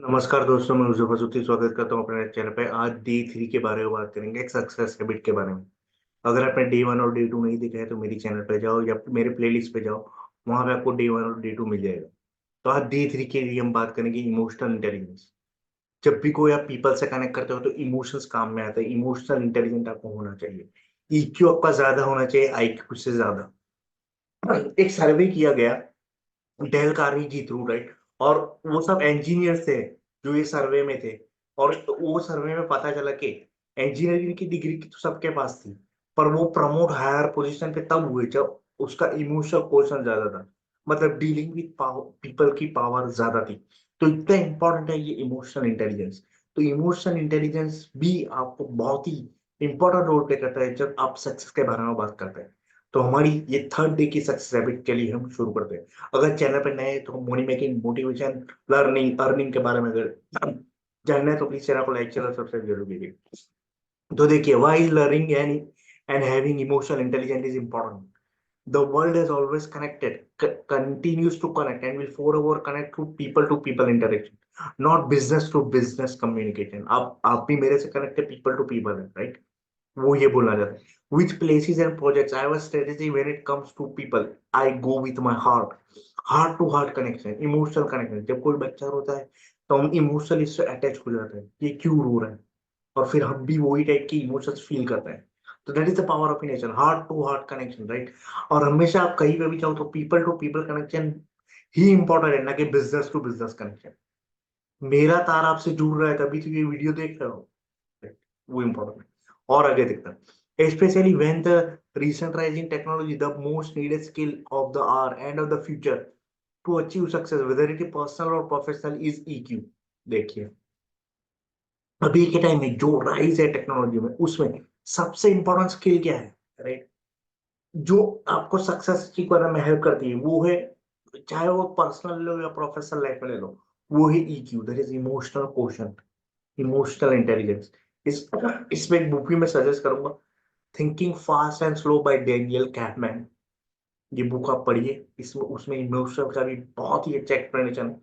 नमस्कार दोस्तों, मैं उर्जुफ़ा सूती स्वागत करता हूँ अपने चैनल पे। आज डे 3 के बारे में बात करेंगे, एक सक्सेस हैबिट के बारे में। अगर आपने डे 1 और डे 2 नहीं देखा है तो मेरी चैनल पे जाओ या मेरे प्लेलिस्ट पे जाओ, वहां पे आपको डे 1 और डे 2 मिल जाएगा। तो आज डे 3 के लिए हम बात करेंगे इमोशनल इंटेलिजेंस। जब भी कोई आप पीपल से कनेक्ट करते हो तो इमोशंस काम में आते हैं। इमोशनल इंटेलिजेंट आपको होना चाहिए। ईक्यू आपका ज्यादा होना चाहिए आईक्यू से ज्यादा। एक सर्वे किया गया डेल कार्नेगी थ्रू, राइट? और वो सब इंजीनियर थे जो ये सर्वे में थे। और वो सर्वे में पता चला कि इंजीनियरिंग की डिग्री तो सबके पास थी, पर वो प्रमोट हायर पोजीशन पे तब हुए जब उसका इमोशनल क्वेश्चन ज्यादा था। मतलब डीलिंग विद पीपल की पावर ज्यादा थी। तो इतना इंपॉर्टेंट है ये इमोशनल इंटेलिजेंस। तो इमोशनल इंटेलिजेंस भी आपको बहुत ही इंपॉर्टेंट रोल प्ले करता है जब आप सक्सेस के बारे में बात करते हैं। तो हमारी ये थर्ड डे की सक्सेस हैबिट के लिए हम शुरू करते हैं। अगर चैनल पर नए हैं तो money making, motivation, learning, earning के बारे में अगर जानना है तो प्लीज चैनल को लाइक, चैनल सब्सक्राइब जरूर कीजिए। तो देखिए, why learning and having emotional intelligence is important. The world is always connected, continues to connect, and will forever connect through people to people interaction, not business to business communication. आप भी मेरे से connect है, people to people है, right? वो ये बोलना चाहते हैं। Which places and projects I have a strategy when it comes to people. I go with my heart. Heart to heart connection, emotional connection. जब कोई बच्चा रोता है तो हम इमोशनली इससे अटैच हो जाते हैं, ये क्यों रो रहा है, और फिर हम भी वही टाइप की इमोशंस फील करते हैं। तो that is the power of nature, heart to heart connection, right? और हमेशा आप कहीं पे भी जाओ तो पीपल टू पीपल कनेक्शन ही इंपॉर्टेंट है, ना कि बिजनेस टू बिजनेस कनेक्शन। मेरा तार आपसे जुड़ रहा है तभी तो ये वीडियो देख रहे हो, वो इम्पोर्टेंट है। और आगे देखते हैं, specially when the recent rising technology, the most needed skill of the hour and of the future to achieve success, whether it is personal or professional, is EQ। देखिए, अभी के टाइम में जो राइज है टेक्नोलॉजी में, उसमें सबसे important skill क्या है, राइट? जो आपको सक्सेस अचीव करने में हेल्प करती है वो है, चाहे वो पर्सनल लो या प्रोफेशनल लाइफ में ले लो, वो है EQ, that is emotional question, emotional intelligence. इस इसमें एक बुक भी मैं सजेस्ट करूंगा, thinking fast and slow by Daniel Kahneman. ये बुक आप पढ़िए, इसमें उसमें इमोशनल का भी बहुत ही अच्छा एक्सप्लेनेशन है,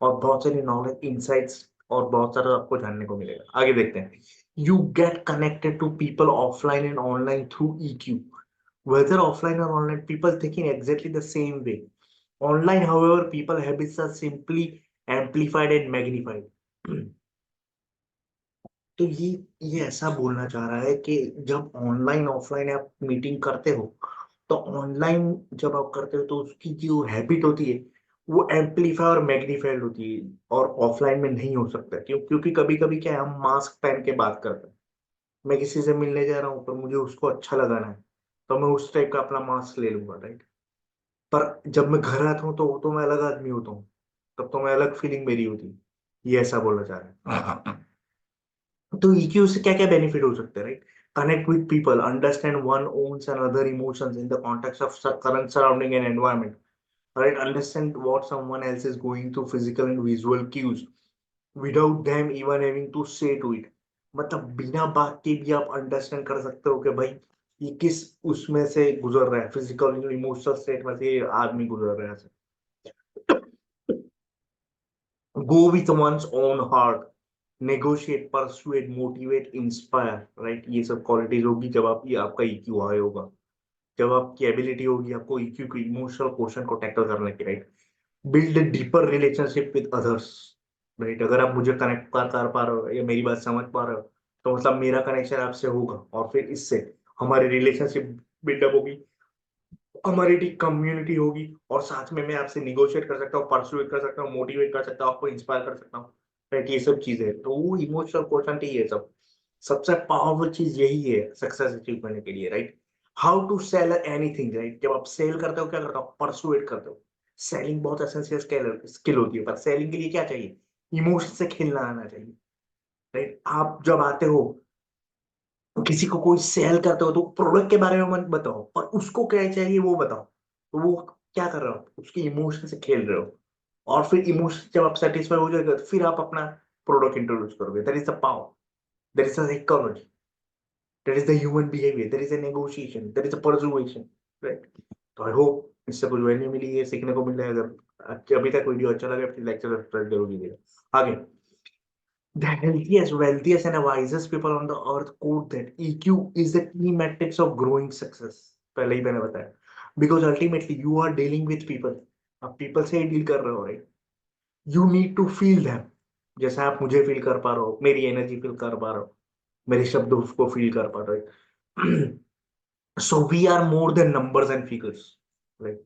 और बहुत सारी नॉलेज, इंसाइट्स और बहुत सारा आपको जानने को मिलेगा। आगे देखते हैं, you get connected to people offline and online through EQ। whether offline or online, people thinking exactly the same way. Online, however, people habits are simply amplified and magnified। तो ये ऐसा बोलना चाह रहा है कि जब ऑनलाइन ऑफलाइन आप मीटिंग करते हो, तो ऑनलाइन जब आप करते हो तो उसकी जो हैबिट होती है वो एम्पलीफाई और मैग्नीफाइड होती है, और ऑफलाइन में नहीं हो सकता। क्योंकि कभी कभी क्या है, हम मास्क पहन के बात करते हैं। मैं किसी से मिलने जा रहा हूँ पर मुझे उसको अच्छा लगाना है, तो मैं उस टाइप का अपना मास्क ले लूंगा, राइट? पर जब मैं घर आता हूँ तो मैं अलग आदमी होता हूँ, तब तो मैं अलग फीलिंग मेरी होती है। ये ऐसा बोलना चाह रहा है। तो EQ से क्या क्या बेनिफिट हो सकते हैं, right? Connect with people, understand one one's and other emotions in the context of current surrounding and environment, right? Understand what someone else is going through, physical and visual cues without them even having to say to it. मतलब बिना बात के भी आप understand कर सकते हो कि भाई ये किस उसमें से गुजर रहा है, फिजिकल इमोशनल स्टेट में से ये आदमी गुजर रहा है। Go with one's own heart, negotiate, persuade, motivate, inspire, right? ये सब क्वालिटीज होगी जब आप, ये आपका EQ हाई होगा, जब आपकी एबिलिटी होगी आपको EQ को, इमोशनल क्वेश्चन को टैकल करने की, right? Build a deeper relationship with others, right? अगर आप मुझे कनेक्ट कर पा रहे हो या मेरी बात समझ पा रहे हो, तो मतलब मेरा कनेक्शन आपसे होगा, और फिर इससे हमारी रिलेशनशिप बिल्डअप होगी, हमारी एक कम्युनिटी होगी, और साथ में मैं आपसे निगोशिएट कर सकता हूँ, परसुएट कर सकता हूँ, मोटिवेट कर सकता हूँ, आपको इंस्पायर कर सकता हूँ, राइट? ये सब चीजें, तो वो इमोशनल क्वोशंट ही है सब। सबसे पावरफुल चीज यही है सक्सेस अचीव करने के लिए, right? How to sell anything, right? जब आप सेल करते हो क्या करते हो, परसुएट करते हो। सेलिंग बहुत एसेंशियल स्किल स्किल होती है, पर सेलिंग के लिए क्या चाहिए? इमोशन से खेलना आना चाहिए, राइट? आप जब आते हो किसी को कोई सेल करते हो तो प्रोडक्ट के बारे में मत बताओ, पर उसको क्या चाहिए वो बताओ। तो वो क्या कर रहे हो, उसके इमोशन से खेल रहे हो, और फिर इमोशन जब आप सेटिस्फाई हो जाएगा तो फिर आप अपना प्रोडक्ट इंट्रोड्यूस करोगे। That is the power, that is the psychology, that is the human behaviour, that is the negotiation, that is the persuasion, right? तो आई होप इससे कुछ वैल्यू मिली है, सीखने को मिल रहा है। अगर अभी तक वीडियो अच्छा लगे, प्लीज लाइक सब्सक्राइब जरूर कीजिएगा। आगे, The healthiest, wealthiest, and the wisest people on the earth quote that EQ is the key metrics of growing success. पहले ही मैंने बताया. Because ultimately you are dealing with people. आप people से ही deal कर रहे हो, right? You need to feel them. जैसे आप मुझे feel कर पा रहे हो, मेरी energy feel कर पा रहे हो, मेरे शब्दों को feel कर पा रहे हो. So we are more than numbers and figures, right?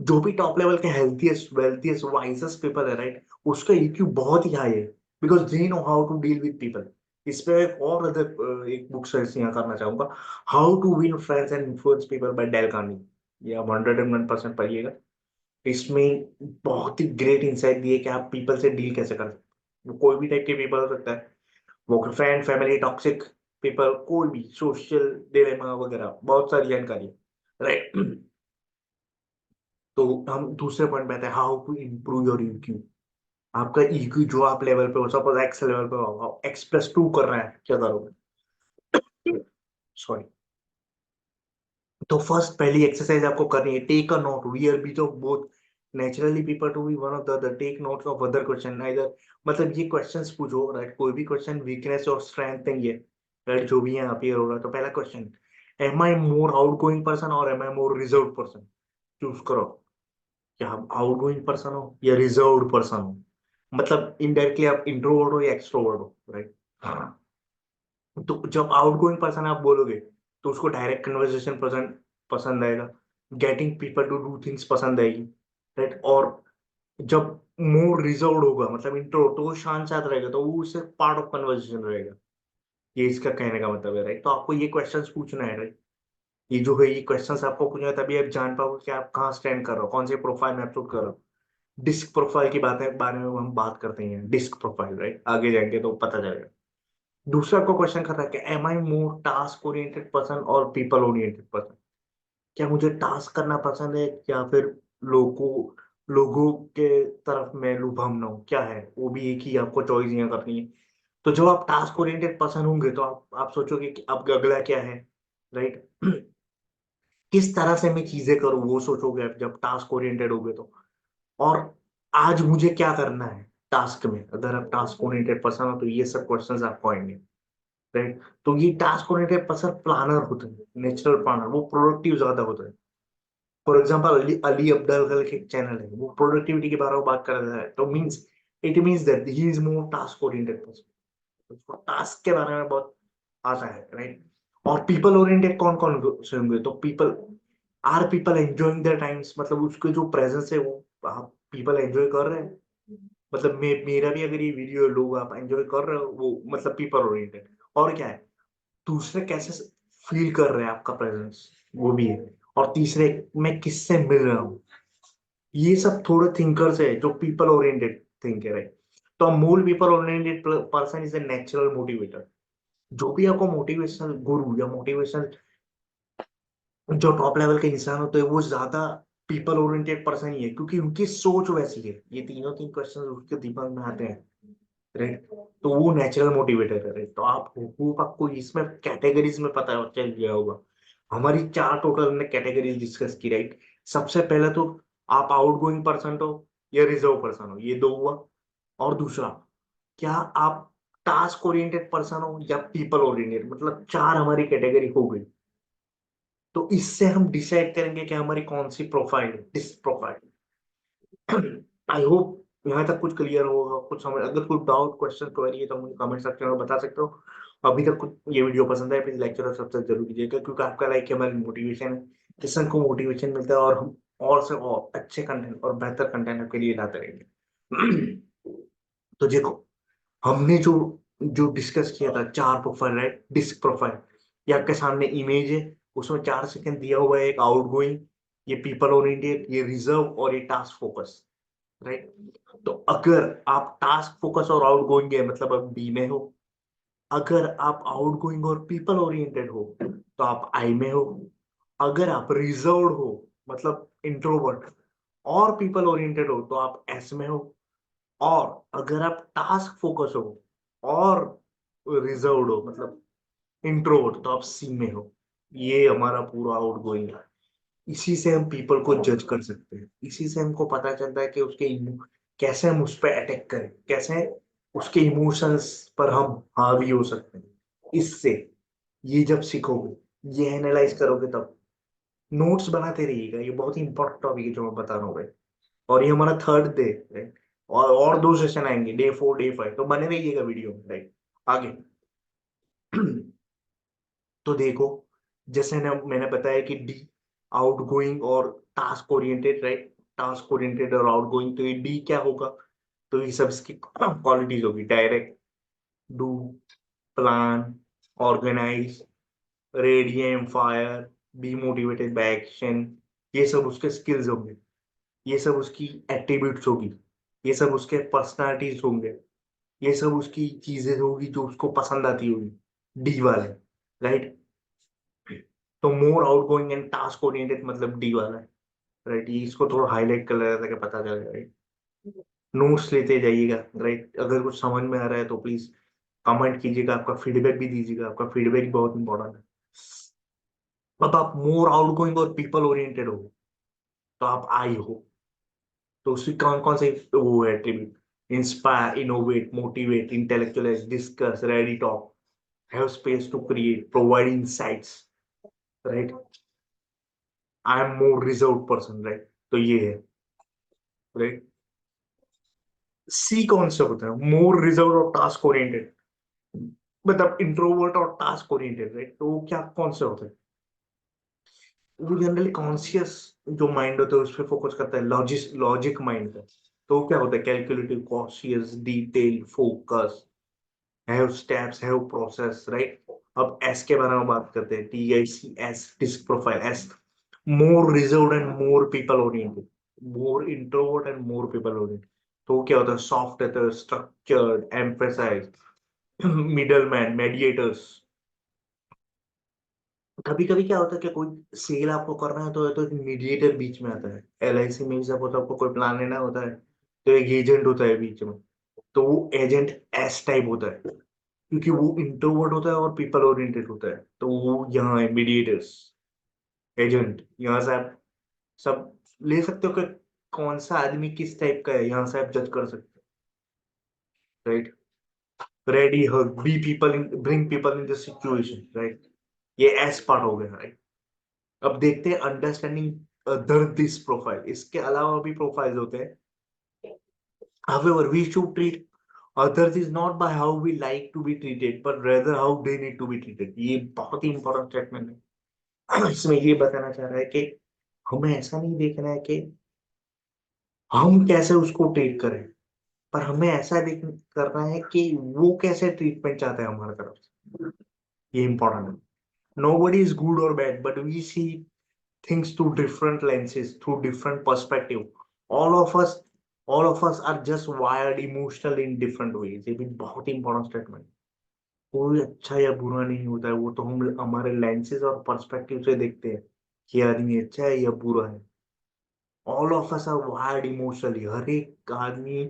जो भी टॉप लेवल के हेल्थीएस्ट वेल्थीएस्ट वाइसेस्ट पीपल है, राइट, उसका ईक्यू बहुत ही हाई है, because they know how to deal with people. इस पे एक और एक बुक सजेस्ट यहाँ करना चाहूंगा, how to win friends and influence people by Dale Carnegie. ये आप 101% पढ़िएगा. इसमें बहुत ही ग्रेट इंसाइट दिए कि आप पीपल से डील कैसे कर सकते हो. कोई भी टाइप के पीपल हो सकता है, वो फ्रेंड, फैमिली, टॉक्सिक पीपल, कोई भी, सोशल डिलेमा वगैरह, बहुत सारी जानकारी, राइट. तो हम दूसरे पॉइंट पे आते हैं, how to improve your EQ. आपका ईक्यू जो आप लेवल पे हो, सपोज एक्स लेवल पे हो, X+2 कर रहा है, क्या करोगे? सॉरी. तो फर्स्ट पहली एक्सरसाइज आपको करनी है, take a note. We are beat of both naturally people to be one of the other. Take notes of other question either. मतलब ये क्वेश्चंस पूछो, राइट, कोई भी क्वेश्चन वीकनेस और स्ट्रेंथ नहीं है, राइट, जो भी है यहाँ पे हो रहा है. तो पहला क्वेश्चन, एम आई मोर आउट गोइंग पर्सन और एम आई मोर रिजर्व पर्सन? चूज करो, क्या आप आउट गोइंग पर्सन हो या रिजर्व्ड पर्सन हो. मतलब इनडायरेक्टली आप इंट्रोवर्ट हो या एक्सट्रोवर्ट हो, राइट. हाँ. तो जब आउट गोइंग पर्सन आप बोलोगे, तो उसको डायरेक्ट कन्वर्सेशन पसंद पसंद आएगा, getting people to do things पसंद आएगी, राइट. और जब मोर रिजर्व्ड होगा, मतलब इंट्रो, तो वो शांत साथ रहेगा, तो वो उससे पार्ट ऑफ कन्वर्सेशन रहेगा. ये इसका कहने का मतलब है, राइट. तो आपको ये क्वेश्चंस पूछना है, राइट. ये जो है, ये क्वेश्चंस आपको पूछना है, तभी आप जान पाओगे कि आप कहाँ स्टैंड कर रहे हो, कौन से प्रोफाइल में आप शूट कर रहे हो. डिस्क प्रोफाइल की बातें बारे में हम बात करते हैं, डिस्क प्रोफाइल, राइट, आगे जाएंगे तो पता चलेगा. दूसरा को क्वेश्चन कर रहा है कि एम आई मोर टास्क ओरिएंटेड पर्सन और पीपल ओरिएंटेड पर्सन? क्या मुझे टास्क करना पसंद है या फिर लोगों लोगों के तरफ मैं लुभावना हूँ, क्या है वो भी एक ही आपको चॉइस यहाँ करनी है. तो जब आप टास्क ओरिएंटेड पर्सन होंगे, तो आप सोचोगे कि अब अगला क्या है, राइट. किस तरह से मैं चीजें करूँ वो सोचोगे आप जब टास्क ओरिएंटेड होगे तो. और आज मुझे क्या करना है टास्क में, अगर आप टास्क ओरिएंटेड पर्सन हो तो ये सब क्वेश्चंस आपको आएंगे, राइट. तो ये टास्क ओरिएंटेड पर्सन प्लानर होते हैं, नेचुरल प्लानर, वो प्रोडक्टिव ज्यादा होता है. फॉर एग्जांपल अली अली अब्दाल का एक चैनल है, वो प्रोडक्टिविटी के बारे में बात कर रहा है, तो means it means that he is more task oriented person. उसको टास्क के बारे में बहुत आता है, राइट. और पीपल ओरिएंटेड कौन कौन से होंगे, तो people are people enjoying their times, मतलब उसके जो प्रेजेंस है वो पीपल एंजॉय कर रहे हैं. मतलब मेरा भी अगर ये वीडियो लोग आप एंजॉय कर रहे हो, वो मतलब पीपल ओरिएंटेड. और क्या है, दूसरे कैसे फील कर रहे हैं आपका प्रेजेंस, वो भी है. और तीसरे, मैं किससे मिल रहा हूँ. ये सब थोड़े थिंकर्स है जो पीपल ओरिएंटेड थिंकर है. तो मूल people oriented person is a natural motivator. जो भी आपको मोटिवेशनल गुरु या मोटिवेशनल जो टॉप लेवल के इंसान होते हैं, वो ज्यादा पीपल ओरिएंटेड पर्सन ही है, क्योंकि उनकी सोच वैसी है. ये तीनों तीन क्वेश्चन उसके दिमाग में आते हैं, राइट. तो वो नेचुरल मोटिवेटर है, राइट. तो आप होप आपको इसमें कैटेगरीज में पता चल गया होगा. हमारी चार टोटल हमने कैटेगरीज डिस्कस की, राइट. सबसे पहले तो आप आउट गोइंग पर्सन हो या रिजर्व पर्सन हो, ये दो हुआ. और दूसरा, क्या आप टास्क ओरिएंटेड पर्सन हो या पीपल ओरिएंटेड, मतलब चार हमारी कैटेगरी हो गई. तो इससे हम डिसाइड करेंगे कि हमारी कौन सी प्रोफाइल है, डिस्क प्रोफाइल. आई होप यहाँ तक कुछ क्लियर होगा, कुछ समझ. अगर कोई डाउट, क्वेश्चन, क्वेरी है तो मुझे कमेंट सेक्शन में बता सकते हो. अभी तक कुछ ये वीडियो पसंद है, प्लीज लाइक करो, सब्सक्राइब जरूर कीजिएगा, क्योंकि आपका लाइक हमारी मोटिवेशन है. किसान को मोटिवेशन मिलता है, और हम और से और अच्छे कंटेंट और बेहतर कंटेंट आपके लिए लाते रहेंगे. तो देखो, हमने जो जो डिस्कस किया था, चार प्रोफाइल, राइट, डिस्क प्रोफाइल. ये आपके सामने इमेज है, उसमें 4 सेकंड दिया हुआ है, एक आउट गोइंग, ये पीपल ओरिएंटेड, ये रिजर्व, और ये टास्क फोकस, राइट. तो अगर आप टास्क फोकस और आउट गोइंग है, मतलब आप बी में हो. अगर आप आउट गोइंग और पीपल ओरिएंटेड हो, तो आप आई में हो. अगर आप रिजर्व्ड हो, मतलब इंट्रोवर्ट, और पीपल ओरिएंटेड हो, तो आप एस में हो. और अगर आप टास्क फोकस हो और रिजर्व्ड हो, मतलब इंट्रोवर्ट, तो आप सी में हो. ये हमारा पूरा आउट गोइंग है. इसी से हम पीपल को जज कर सकते हैं, इसी से हमको पता चलता है कि उसके कैसे हम उस पर अटैक करें, कैसे उसके इमोशंस पर हम हावी हो सकते हैं इससे। ये जब सीखोगे, ये एनालाइज करोगे, तब नोट्स बनाते रहिएगा। ये बहुत ही इंपॉर्टेंट टॉपिक है जो मैं बता रहा हूँ भाई। और ये हमारा थर्ड डे, राइट। और 2 सेशन आएंगे, डे 4 डे 5, तो बने रहिएगा वीडियो में, राइट। आगे तो देखो, जैसे ना मैंने बताया कि डी आउट गोइंग और task oriented, right. Task oriented और आउट गोइंग, तो ये डी क्या होगा? तो ये सब इसकी क्वालिटीज होगी: direct, do, plan, organise, radium fire, be motivated by action. ये सब उसके स्किल्स होंगे, ये सब उसकी एट्रीब्यूट्स होगी, ये सब उसके पर्सनालिटीज होंगे, ये सब उसकी चीजें होगी जो उसको पसंद आती होगी, डी वाले, राइट। तो more out going and task oriented मतलब डी वाला है, राइट। ये इसको थोड़ा हाईलाइट कर लेता ताकि पता चले, राइट। नोट्स लेते जाइएगा, राइट। अगर कुछ समझ में आ रहा है तो प्लीज कमेंट कीजिएगा, आपका फीडबैक भी दीजिएगा, आपका फीडबैक बहुत इंपॉर्टेंट है। अब आप मोर आउट गोइंग और पीपल ओरिएंटेड हो, तो आप आई हो, तो उसकी कौन कौन से वो है attribute: inspire, innovate, motivate, intellectualise, discuss, ready talk, have space to create, provide insights, right. I am more reserve person, right. तो ये है, राइट। सी कौन सा होता है? मोर रिजर्व और टास्क ओरिएंटेड, मतलब इंट्रोवर्ट और टास्क ओरिएंटेड, राइट। तो वो क्या कौन से होते हैं? वो जनरली कॉन्शियस जो माइंड होता है उस पर फोकस करता है, लॉजिक माइंड का। तो वो क्या होता है? Calculative, cautious, detail, focus, have steps, have process, right. अब एस के बारे में बात करते हैं, TICS, DISC profile, S more reserved and more people oriented, more introvert and more people oriented. तो क्या होता है? सॉफ्ट रहता है, structured, emphasise, middle man, mediators. कभी कभी क्या होता है कि कोई सेल आपको करना है तो एक मीडिएटर बीच में आता है। LIC में जब होता है, आपको कोई प्लान लेना होता है तो एक एजेंट होता है बीच में। तो वो एजेंट एस टाइप होता है, क्योंकि वो इंट्रोवर्ट होता है और पीपल ओरिएंटेड होता है। तो वो यहाँ है मीडिएटर्स, एजेंट। यहाँ से आप सब ले सकते हो कि कौन सा आदमी किस टाइप का है, यहाँ से आप जज कर सकते हो, right. Ready, hug, be people in, bring people in the situation, right. ये एस पार्ट हो गया, राइट। अब देखते हैं अंडरस्टैंडिंग अदर दिस प्रोफाइल, इसके अलावा भी प्रोफाइल्स होते हैं। However, we should treat others is not by how we like to be treated, but rather how they need to be treated. ये बहुत ही इंपॉर्टेंट स्टेटमेंट है। इसमें ये बताना चाह रहा है कि हमें ऐसा नहीं देखना है कि हम कैसे उसको ट्रीट करें, पर हमें ऐसा देख करना है कि वो कैसे ट्रीटमेंट चाहता है हमारे तरफ से। ये इंपॉर्टेंट है। Nobody is good or bad, but we see things through different lenses, through different perspective. All of us, all of us are just wired emotional in different ways. ये भी बहुत इंपॉर्टेंट स्टेटमेंट। कोई अच्छा या बुरा नहीं होता है, वो तो हम हमारे लेंसेज और पर्सपेक्टिव से देखते हैं कि आदमी अच्छा है या बुरा है। All of us are wired emotionally, हर एक आदमी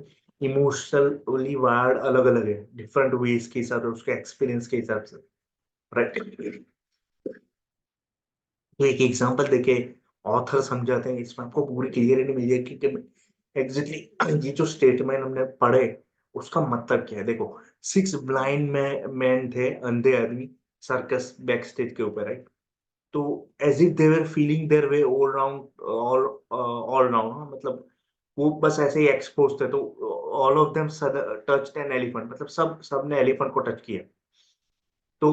इमोशनली वायर्ड अलग अलग है, डिफरेंट वेज के हिसाब से, उसके एक्सपीरियंस के हिसाब से, राइट। तो एक एग्जांपल देके ऑथर समझाते हैं, इसमें आपको पूरी क्लियरिटी मिल जाएगी कि एग्जैक्टली ये जो स्टेटमेंट हमने पढ़े उसका मतलब क्या है। देखो, 6 ब्लाइंड मैन थे, अंधे आदमी, सर्कस बैक स्टेज के ऊपर, राइट। तो as if they were feeling their way all round, मतलब वो बस ऐसे ही एक्सपोज थे। तो all of them touched an elephant, मतलब सब सबने एलिफेंट को टच किया। तो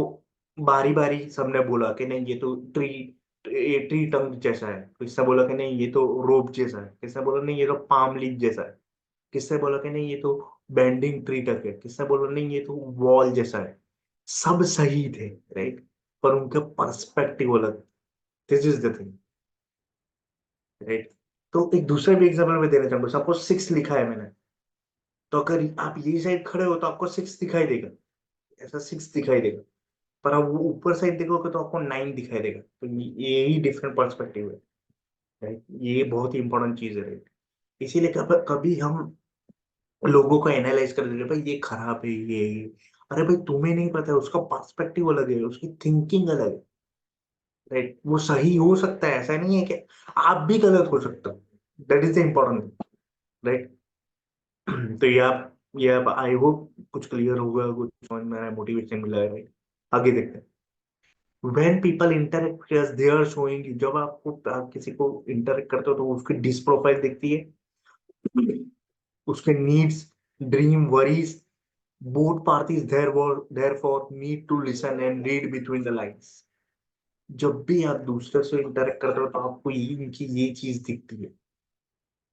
बारी बारी सबने बोला कि नहीं ये तो ट्री टंग जैसा है, किसने बोला कि नहीं ये तो रोप जैसा है, किसने बोला नहीं ये तो पाम लीफ जैसा है, किसने बोला कि नहीं ये तो बेंडिंग ट्री टक है, किसने बोला नहीं ये तो वॉल जैसा है। सब सही थे, राइट, पर उनका पर्सपेक्टिव अलग। This is the thing, right. तो एक दूसरा भी एग्जाम्पल मैं देना चाहूंगा। सपोज 6 लिखा है मैंने, तो अगर आप ये साइड खड़े हो तो आपको 6 दिखाई देगा, ऐसा 6 दिखाई देगा। पर आप वो ऊपर साइड देखोगे तो आपको 9 दिखाई देगा। तो ये ही डिफरेंट पर्सपेक्टिव है, राइट। ये बहुत ही इंपॉर्टेंट चीज है, राइट। इसीलिए कभी हम लोगों को एनालाइज कर देते हैं, भाई ये खराब है, ये अरे भाई तुम्हें नहीं पता है, उसका पर्सपेक्टिव अलग है, उसकी थिंकिंग अलग है, राइट। वो सही हो सकता है, ऐसा नहीं है कि आप भी गलत हो सकते हो। That is the important, right. तो ये आप ये अब आई होप कुछ क्लियर होगा, कुछ समझ में आ रहा है, मोटिवेशन मिला है, राइट। आगे देखते हैं। When people interact with us, they are showing you, जब आप किसी को इंटरेक्ट करते हो तो उसकी डिस प्रोफाइल दिखती है, उसके needs, dream, worries, both parties therefore need to listen and read between the lines. जब भी आप दूसरे से इंटरेक्ट करते हो तो आपको इनकी ये चीज दिखती है,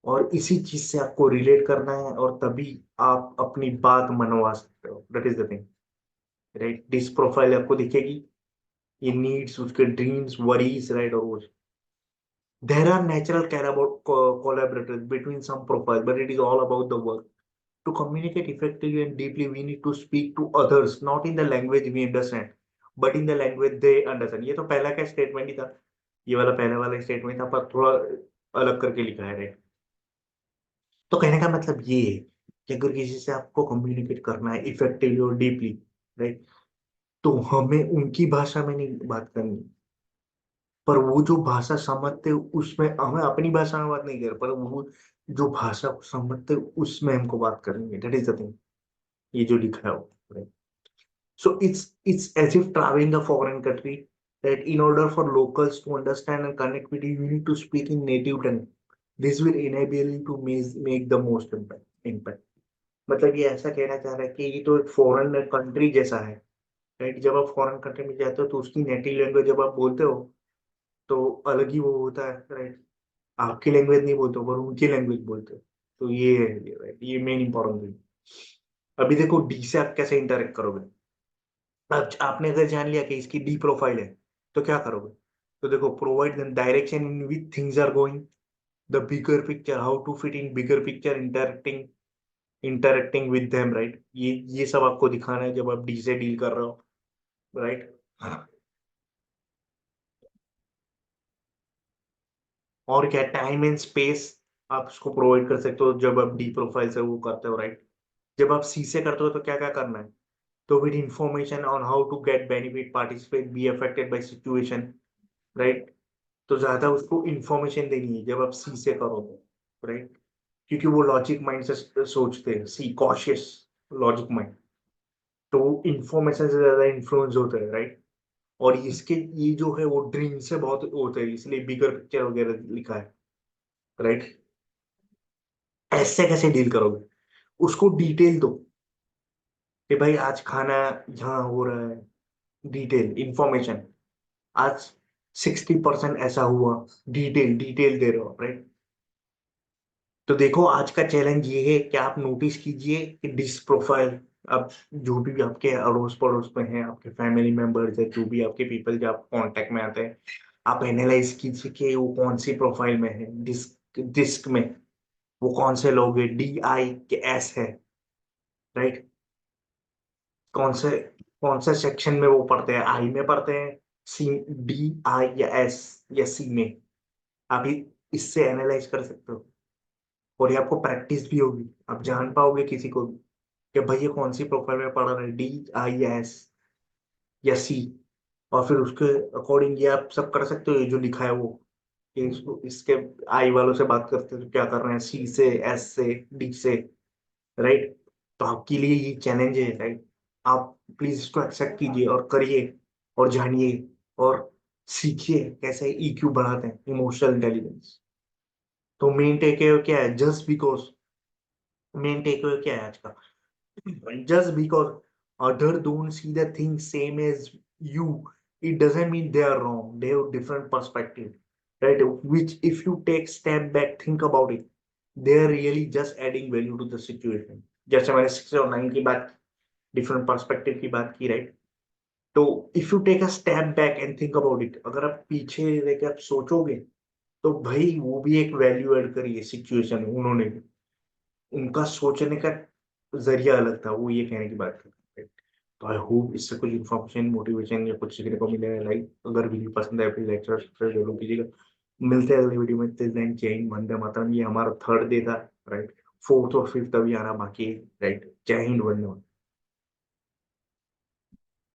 और इसी चीज से आपको रिलेट करना है, और तभी आप अपनी बात मनवा सकते हो। That is the thing, right. DISC profile आपको दिखेगी, ये नीड्स, उसके ड्रीम्स, वरीज, राइट। और वो there are natural collaborators between some profiles, but it is all about the work. To communicate effectively and deeply, we need to speak to others, not in the language we understand, but in the language they understand. ये तो पहला का statement ही था, ये वाला पहले वाला statement था, पर थोड़ा अलग करके लिखा है, राइट। तो कहने का मतलब ये है कि अगर किसी से आपको कम्युनिकेट करना है इफेक्टिवली और डीपली, राइट, तो हमें उनकी भाषा में नहीं बात करनी, पर वो जो भाषा समझते उसमें हमें अपनी भाषा में बात नहीं कर, पर वो जो भाषा को समझते उसमें हमको बात करनी है। दैट इज द थिंग, ये जो लिखा है वो। So it's as if traveling a foreign country, that in order for locals to understand and connect with you, you need to speak in native tongue. This will enable you to make the most impact. मतलब ये ऐसा कहना चाह रहा है कि ये तो एक फॉरेन कंट्री जैसा है, राइट। जब आप फॉरेन कंट्री में जाते हो तो उसकी नेटिव लैंग्वेज जब आप बोलते हो तो अलग ही वो होता है, राइट। आपकी लैंग्वेज नहीं बोलते हो, पर उनकी लैंग्वेज बोलते हो। तो ये है, ये राइट, ये मेन इंपॉर्टेंट थिंग। अभी देखो डी से आप कैसे इंटरेक्ट करोगे। अब आपने अगर जान लिया कि इसकी डी प्रोफाइल है, तो क्या करोगे। तो देखो, provide the direction in which things are going, the bigger picture, how to fit in bigger picture, interacting with them, right. ये सब आपको दिखाना है जब आप डी से डील कर रहे हो, राइट। और क्या, टाइम एंड स्पेस आप उसको प्रोवाइड कर सकते हो जब आप डी प्रोफाइल से वो करते हो, राइट। जब आप सी से करते हो तो क्या क्या करना है। तो with information on how to get benefit, participate, be affected by situation, right. तो ज्यादा उसको इंफॉर्मेशन देनी है जब आप सी से करोगे, राइट। क्योंकि वो लॉजिक माइंड से सोचते हैं, सी कॉशियस लॉजिक माइंड, तो वो इंफॉर्मेशन से ज्यादा इन्फ्लुएंस होता है, राइट। और इसके ये जो है वो ड्रीम से बहुत होता है, इसलिए बिगर पिक्चर वगैरह लिखा है, राइट। ऐसे कैसे डील करोगे, उसको डिटेल दो कि भाई आज खाना यहाँ हो रहा है, डिटेल इंफॉर्मेशन, आज 60% ऐसा हुआ, डिटेल डिटेल दे रहे हो, राइट। तो देखो आज का चैलेंज ये है कि आप नोटिस कीजिए कि डिस प्रोफाइल, अब जो भी आपके अड़ोस पड़ोस में है, आपके फैमिली मेंबर्स है, जो भी आपके पीपल जो आप कांटेक्ट में आते हैं, आप एनालाइज कीजिए कि वो कौन सी प्रोफाइल में है, डिस्क डिस्क में वो कौन से लोग है, डी आई के एस है, राइट। कौन से कौन से सेक्शन में वो पढ़ते हैं, आई में पढ़ते हैं, सी, डी, आई या एस या सी में। आप इससे एनालाइज कर सकते हो, और ये आपको प्रैक्टिस भी होगी, आप जान पाओगे किसी को भी कि भाई ये कौन सी प्रोफाइल में पढ़ रहा है, डी, आई, एस या सी। और फिर उसके अकॉर्डिंग ये आप सब कर सकते हो, ये जो लिखा है वो, कि इसके आई वालों से बात करते हैं तो क्या कर रहे हैं, सी से, एस से, डी से, राइट। तो आपके लिए ये चैलेंज है, राइट। आप प्लीज इसको एक्सेप्ट कीजिए और करिए और जानिए और सीखिए कैसे ईक्यू बढ़ाते हैं, इमोशनल इंटेलिजेंस। तो मेन टेक क्या है, जस्ट बिकॉज, मेन टेक क्या है आज का, just because other don't see the thing same as you, it doesn't mean they are wrong, they have different perspective, right, which if you take step back, think about it, they are really just adding value to the situation। जैसे मैंने 6 और 9 की बात, different perspective की बात की, right. तो if you take a step back and think about it, अगर आप पीछे लेके आप सोचोगे, तो भाई वो भी एक वैल्यू ऐड करी है सिचुएशन में, उन्होंने भी, उनका सोचने का जरिया अलग था, वो ये कहने की बात करते हैं। तो आई होप इससे कुछ इन्फॉर्मेशन, मोटिवेशन या कुछ सीखने को मिलेगा, लाइक अगर वीडियो पसंद आए प्लीज लाइक सब्सक्राइब जरूर कीजिएगा। मिलते हैं अगले वीडियो में, टिल देन जय हिंद, वंदे मातरम। ये हमारा थर्ड डे था, राइट। फोर्थ और फिफ्थ अभी आना बाकी है, राइट। जय हिंद, वंदे मातरम।